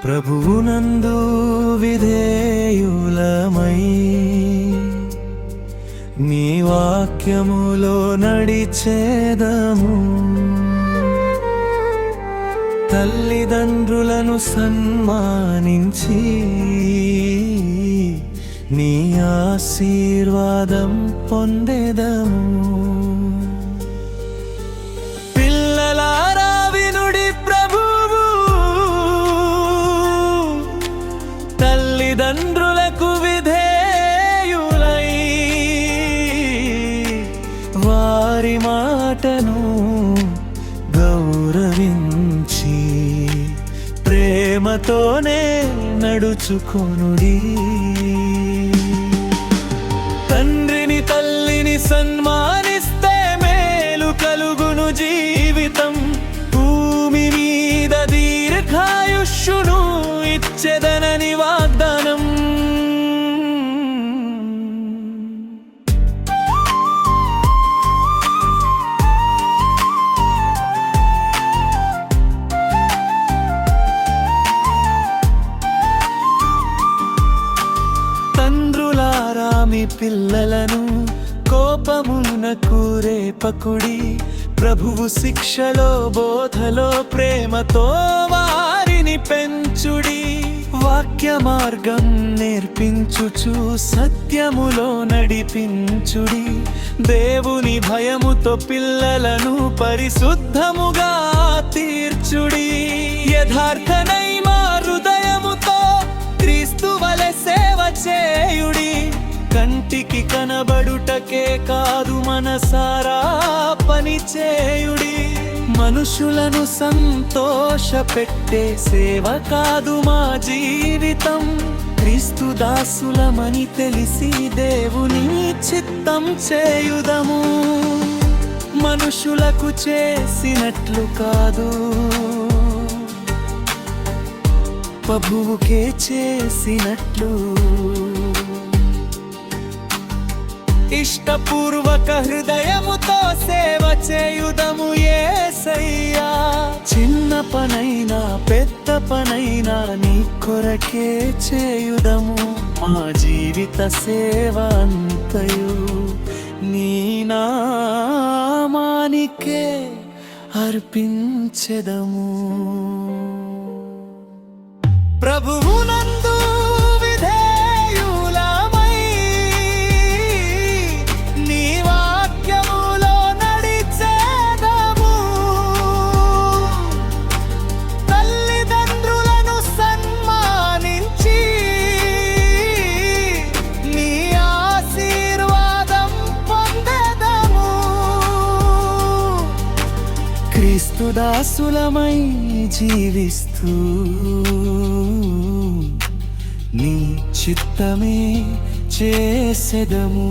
ప్రభువునందు విధేయులమై నీ వాక్యములో నడిచేదము. తల్లిదండ్రులను సన్మానించి నీ ఆశీర్వాదం పొందెదము. పిల్లలారా వినుడి, ప్రభువు తల్లిదండ్రులకు విధేయులై వారి మాటను గౌరవించి ప్రేమతోనే నడుచుకొనుడి. తండ్రిని తల్లిని సన్మానిస్తే మేలు కలుగును జీవితం. భూమి మీద దీర్ఘాయుష్యును ఇచ్చెదనని వాగ్దానం. తండ్రులారా మీ పిల్లలను కోపమునకు రేపకుడి. ప్రభువు శిక్షలో బోధలో ప్రేమతో వారిని పెంచుడి. వాక్య మార్గం నేర్పించుచు సత్యములో నడిపించుడి. దేవుని భయముతో పిల్లలను పరిశుద్ధముగా తీర్చుడి. యథార్థనైన హృదయముతో క్రీస్తు వలె సేవ చేయుడి. కంటికి కనబడుటకే కాదు మనసారా పని చేయుడి. మనుషులను సంతోషపెట్టే సేవ కాదు మా జీవితం. క్రీస్తు దాసులమని తెలిసి దేవుని చిత్తం చేయుదము. మనుషులకు చేసినట్లు కాదు, ప్రభువుకే చేసినట్లు. ఇష్టపూర్వక హృదయముతో సేవ చేయుదము యేసయ్యా. చిన్న పనైనా పెద్ద పనైనా నీ కొరకే చేయుదము. మా జీవిత సేవ అంతయు నీ నామానికే అర్పించెదము. ప్రభువునందు విధేయులమై నీ వాక్యములో నడిచేదము. తల్లిదండ్రులను సన్మానించి నీ ఆశీర్వాదం పొందెదము. క్రీస్తు దాసులమై జీవిస్తూ నీ చిత్తమే చేసెదము.